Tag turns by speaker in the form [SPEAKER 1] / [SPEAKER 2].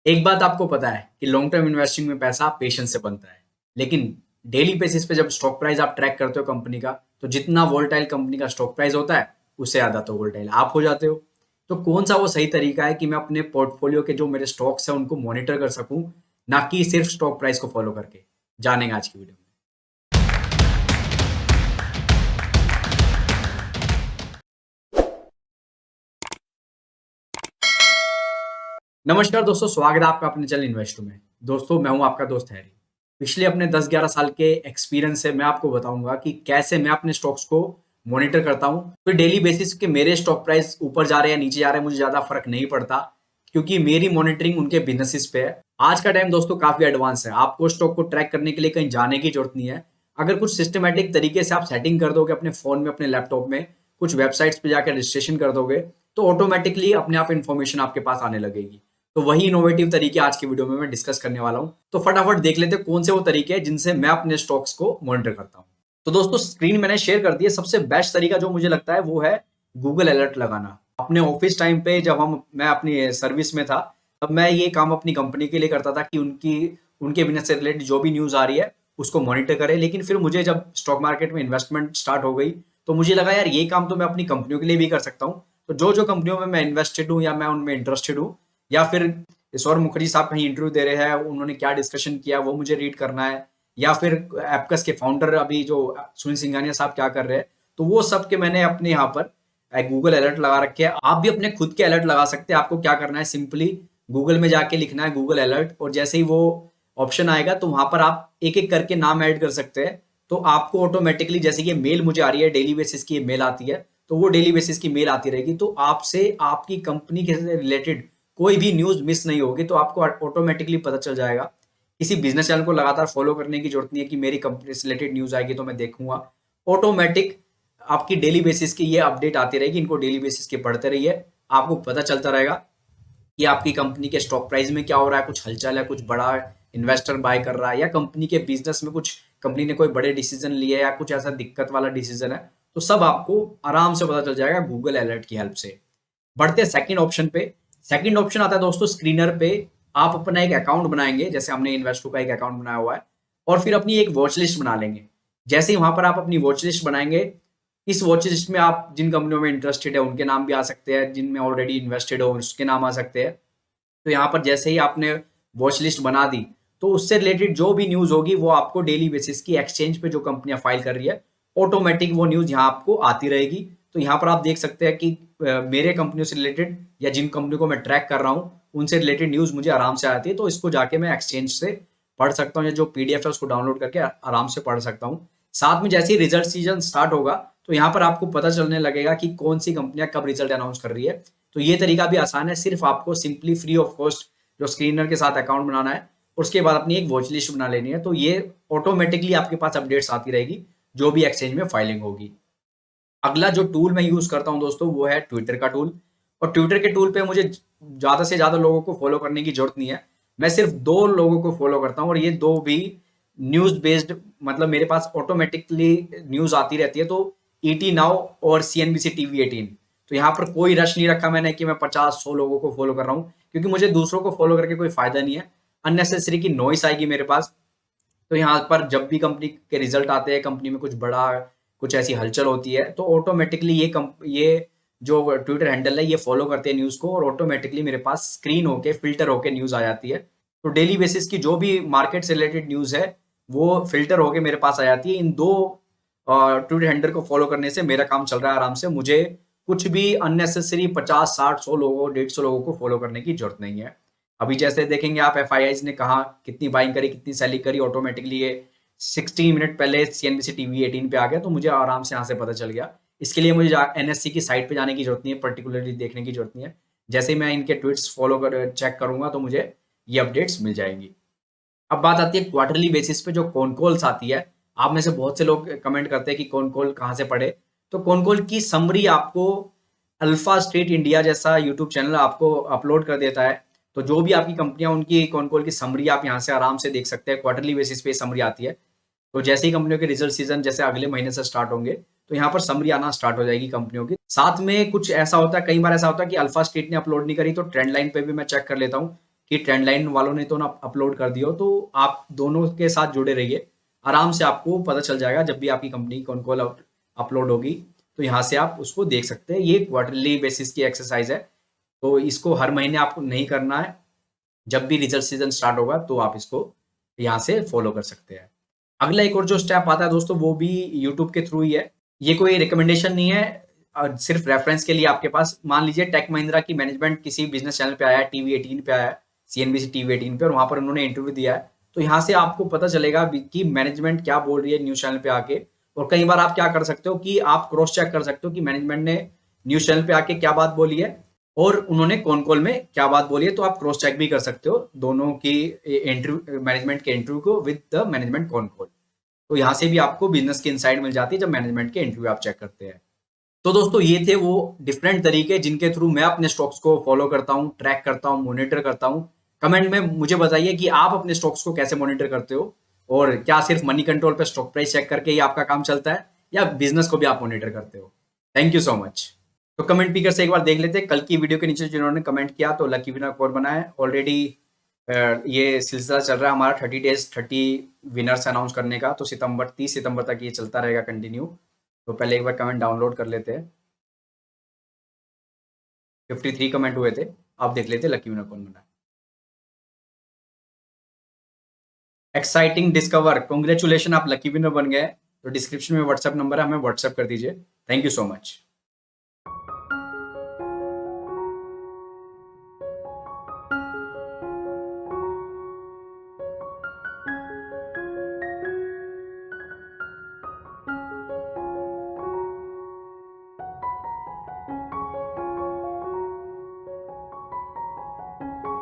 [SPEAKER 1] एक बात आपको पता है कि लॉन्ग टर्म इन्वेस्टिंग में पैसा पेशेंस से बनता है। लेकिन डेली बेसिस पे जब स्टॉक प्राइस आप ट्रैक करते हो कंपनी का, तो जितना वोलेटाइल कंपनी का स्टॉक प्राइस होता है, उससे ज़्यादा तो वोलेटाइल आप हो जाते हो। तो कौन सा वो सही तरीका है कि मैं अपने पोर्टफोलियो के जो मेरे स्टॉक्स हैं उनको मॉनिटर कर सकूं, ना कि सिर्फ स्टॉक प्राइस को फॉलो करके? जानेंगे आज की वीडियो में। नमस्कार दोस्तों, स्वागत है आपका अपने चैनल इन्वेस्टर में। दोस्तों, मैं हूं आपका दोस्त हैरी। पिछले अपने 10-11 साल के एक्सपीरियंस से मैं आपको बताऊंगा कि कैसे मैं अपने स्टॉक्स को मॉनिटर करता हूं। तो डेली बेसिस के मेरे स्टॉक प्राइस ऊपर जा रहे हैं, नीचे जा रहे हैं, मुझे ज़्यादा फर्क नहीं पड़ता, क्योंकि मेरी मॉनिटरिंग उनके बिजनेसिस पे है। आज का टाइम दोस्तों काफ़ी एडवांस है। आपको स्टॉक को ट्रैक करने के लिए कहीं जाने की जरूरत नहीं है। अगर कुछ सिस्टमेटिक तरीके से आप सेटिंग कर दोगे अपने फ़ोन में, अपने लैपटॉप में, कुछ वेबसाइट्स पे जाकर रजिस्ट्रेशन कर दोगे, तो ऑटोमेटिकली अपने आप इन्फॉर्मेशन आपके पास आने लगेगी। तो वही इनोवेटिव तरीके आज की वीडियो में मैं डिस्कस करने वाला हूं। तो फटाफट देख लेते हैं कौन से वो तरीके हैं जिनसे मैं अपने स्टॉक्स को मॉनिटर करता हूं। तो दोस्तों, स्क्रीन मैंने शेयर कर दी है। सबसे बेस्ट तरीका जो मुझे लगता है वो है गूगल अलर्ट लगाना। अपने ऑफिस टाइम पे जब मैं अपनी सर्विस में था, तब मैं ये काम अपनी कंपनी के लिए करता था कि उनके बिजनेस से रिलेटेड जो भी न्यूज आ रही है उसको मॉनिटर करें। लेकिन फिर मुझे जब स्टॉक मार्केट में इन्वेस्टमेंट स्टार्ट हो गई, तो मुझे लगा यार ये काम तो मैं अपनी कंपनियों के लिए भी कर सकता हूँ। तो जो जो कंपनियों में मैं इन्वेस्टेड हूँ या मैं उनमें इंटरेस्टेड हूँ, या फिर सौरभ मुखर्जी साहब कहीं इंटरव्यू दे रहे हैं, उन्होंने क्या डिस्कशन किया वो मुझे रीड करना है, या फिर एप्कस के फाउंडर अभी जो सुनील सिंघानिया साहब क्या कर रहे हैं, तो वो सब के मैंने अपने यहाँ पर गूगल अलर्ट लगा रखे हैं। आप भी अपने खुद के अलर्ट लगा सकते हैं। आपको क्या करना है, सिंपली गूगल में जाके लिखना है गूगल अलर्ट, और जैसे ही वो ऑप्शन आएगा तो वहां पर आप एक एक करके नाम ऐड कर सकते हैं। तो आपको ऑटोमेटिकली, जैसे ये मेल मुझे आ रही है, डेली बेसिस की मेल आती है, तो वो डेली बेसिस की मेल आती रहेगी। तो आपसे आपकी कंपनी के रिलेटेड कोई भी न्यूज मिस नहीं होगी, तो आपको ऑटोमेटिकली पता चल जाएगा। किसी बिजनेस चैनल को लगातार फॉलो करने की जरूरत नहीं है कि मेरी कंपनी से रिलेटेड न्यूज आएगी तो मैं देखूंगा। ऑटोमेटिक आपकी डेली बेसिस की ये अपडेट आती रहेगी। इनको डेली बेसिस के पढ़ते रहिए, आपको पता चलता रहेगा कि आपकी कंपनी के स्टॉक प्राइस में क्या हो रहा है, कुछ हलचल है, कुछ बड़ा इन्वेस्टर बाय कर रहा है, या कंपनी के बिजनेस में कुछ कंपनी ने कोई बड़े डिसीजन लिए या कुछ ऐसा दिक्कत वाला डिसीजन है, तो सब आपको आराम से पता चल जाएगा गूगल अलर्ट की हेल्प से। बढ़ते हैं सेकंड ऑप्शन पे। सेकंड ऑप्शन आता है दोस्तों स्क्रीनर पे। आप अपना एक अकाउंट बनाएंगे, जैसे हमने इन्वेस्टो का एक अकाउंट बनाया हुआ है, और फिर अपनी एक वॉच लिस्ट बना लेंगे। जैसे ही वहां पर आप अपनी वॉच लिस्ट बनाएंगे, इस वॉच लिस्ट में आप जिन कंपनियों में इंटरेस्टेड है उनके नाम भी आ सकते हैं, जिनमें ऑलरेडी इन्वेस्टेड हो उसके नाम आ सकते हैं। तो यहाँ पर जैसे ही आपने वॉच लिस्ट बना दी, तो उससे रिलेटेड जो भी न्यूज होगी वो आपको डेली बेसिस की एक्सचेंज पे जो कंपनियां फाइल कर रही है, ऑटोमेटिक वो न्यूज यहाँ आपको आती रहेगी। तो यहाँ पर आप देख सकते हैं कि मेरे कंपनियों से रिलेटेड या जिन कंपनी को मैं ट्रैक कर रहा हूँ उनसे रिलेटेड न्यूज मुझे आराम से आती है। तो इसको जाके मैं एक्सचेंज से पढ़ सकता हूँ, या जो पीडीएफ है उसको डाउनलोड करके आराम से पढ़ सकता हूँ। साथ में जैसे ही रिजल्ट सीजन स्टार्ट होगा, तो यहाँ पर आपको पता चलने लगेगा कि कौन सी कंपनियां कब रिजल्ट अनाउंस कर रही है। तो ये तरीका भी आसान है। सिर्फ आपको सिंपली फ्री ऑफ कॉस्ट जो स्क्रीनर के साथ अकाउंट बनाना है, उसके बाद अपनी एक वॉच लिस्ट बना लेनी है। तो ये ऑटोमेटिकली आपके पास अपडेट्स आती रहेगी जो भी एक्सचेंज में फाइलिंग होगी। अगला जो टूल मैं यूज करता हूं दोस्तों, वो है ट्विटर का टूल। और ट्विटर के टूल पे मुझे ज्यादा से ज्यादा लोगों को फॉलो करने की जरूरत नहीं है। मैं सिर्फ 2 लोगों को फॉलो करता हूँ, और ये 2 भी न्यूज बेस्ड, मतलब मेरे पास ऑटोमेटिकली न्यूज आती रहती है। तो ईटी नाउ और सीएनबीसी टीवी 18। तो यहाँ पर कोई रश नहीं रखा मैंने कि मैं 50-100 लोगों को फॉलो कर रहा हूँ, क्योंकि मुझे दूसरों को फॉलो करके कोई फायदा नहीं है। अननेसेसरी की नॉइस आएगी मेरे पास। तो यहाँ पर जब भी कंपनी के रिजल्ट आते हैं, कंपनी में कुछ बड़ा, कुछ ऐसी हलचल होती है, तो ऑटोमेटिकली ये जो ट्विटर हैंडल है ये फॉलो करते हैं न्यूज को, और ऑटोमेटिकली मेरे पास स्क्रीन होके फिल्टर होके न्यूज आ जाती है। तो डेली बेसिस की जो भी मार्केट से रिलेटेड न्यूज है वो फिल्टर होके मेरे पास आ जाती है। इन 2 ट्विटर हैंडल को फॉलो करने से मेरा काम चल रहा है आराम से। मुझे कुछ भी अननेसेसरी 50-60-100 लोगों 150 लोगों को फॉलो करने की जरूरत नहीं है। अभी जैसे देखेंगे आप, एफ ने कहा कितनी बाइंग करी, कितनी सेलिंग करी, ऑटोमेटिकली ये 16 मिनट पहले सीएनबीसी टीवी 18 पे आ गया, तो मुझे आराम से यहाँ से पता चल गया। इसके लिए मुझे एनएससी की साइट पे जाने की जरूरत नहीं है, पर्टिकुलरली देखने की जरूरत नहीं है। जैसे ही मैं इनके ट्वीट्स फॉलो कर चेक करूंगा तो मुझे ये अपडेट्स मिल जाएंगी। अब बात आती है क्वार्टरली बेसिस पे जो कॉन कॉल्स आती है। आप में से बहुत से लोग कमेंट करते हैं कि कॉन कॉल कहाँ से पढ़े। तो कॉन कॉल की समरी आपको अल्फा स्ट्रीट इंडिया जैसा यूट्यूब चैनल आपको अपलोड कर देता है। तो जो भी आपकी कंपनियां, उनकी कॉन कॉल की समरी आप यहाँ से आराम से देख सकते हैं। क्वार्टरली बेसिस पे समरी आती है। तो जैसे ही कंपनियों के रिजल्ट सीजन जैसे अगले महीने से स्टार्ट होंगे, तो यहाँ पर समरी आना स्टार्ट हो जाएगी कंपनियों की। साथ में कुछ ऐसा होता है, कई बार ऐसा होता है कि अल्फा स्ट्रीट ने अपलोड नहीं करी, तो ट्रेंड लाइन पे भी मैं चेक कर लेता हूँ कि ट्रेंड लाइन वालों ने तो ना अपलोड कर दिया हो, तो आप दोनों के साथ जुड़े रहिए। आराम से आपको पता चल जाएगा जब भी आपकी कंपनी कॉन-कॉल अपलोड होगी, तो यहाँ से आप उसको देख सकते हैं। ये क्वार्टरली बेसिस की एक्सरसाइज़ है, तो इसको हर महीने आपको नहीं करना है। जब भी रिजल्ट सीज़न स्टार्ट होगा, तो आप इसको यहाँ से फॉलो कर सकते हैं। अगला एक और जो स्टेप आता है दोस्तों, वो भी यूट्यूब के थ्रू ही है। ये कोई रिकमेंडेशन नहीं है, सिर्फ रेफरेंस के लिए आपके पास। मान लीजिए टेक महिंद्रा की मैनेजमेंट किसी बिज़नेस चैनल पे आया है, टीवी 18 पे आया है, सीएनबीसी टीवी 18 पे, और वहाँ पर उन्होंने इंटरव्यू दिया है। तो यहाँ से आपको पता चलेगा भी कि मैनेजमेंट क्या बोल रही है न्यूज़ चैनल पे आके। और कई बार आप क्या कर सकते हो कि आप क्रॉस चेक कर सकते हो कि मैनेजमेंट ने न्यूज़ चैनल पे आके क्या बात बोली है और उन्होंने कॉन कॉल में क्या बात बोली है। तो आप क्रॉस चेक भी कर सकते हो दोनों की इंटरव्यू, मैनेजमेंट के इंटरव्यू को with the management con call. तो यहाँ से भी आपको बिज़नेस की इनसाइट मिल जाती है जब मैनेजमेंट के इंटरव्यू आप चेक करते हैं। तो दोस्तों ये थे वो डिफरेंट तरीके जिनके थ्रू मैं अपने स्टॉक्स को फॉलो करता हूँ, ट्रैक करता हूँ, मॉनिटर करता हूँ। कमेंट में मुझे बताइए कि आप अपने स्टॉक्स को कैसे मॉनिटर करते हो, और क्या सिर्फ मनी कंट्रोल पे स्टॉक प्राइस चेक करके ही आपका काम चलता है, या बिजनेस को भी आप मॉनिटर करते हो। Thank you so much. तो कमेंट पिकर से एक बार देख लेते हैं कल की वीडियो के नीचे जिन्होंने कमेंट किया, तो लकी विनर कौन बना है। ऑलरेडी ये सिलसिला चल रहा है हमारा 30 डेज 30 विनर्स अनाउंस करने का, तो 30 सितंबर तक ये चलता रहेगा कंटिन्यू। तो पहले एक बार कमेंट डाउनलोड कर लेते हैं। 53 कमेंट हुए थे। आप देख लेते लकी विनर कौन बना है। एक्साइटिंग डिस्कवर, कांग्रेचुलेशन, आप लकी विनर बन गए। तो डिस्क्रिप्शन में व्हाट्सएप नंबर है, हमें व्हाट्सएप कर दीजिए। Thank you so much.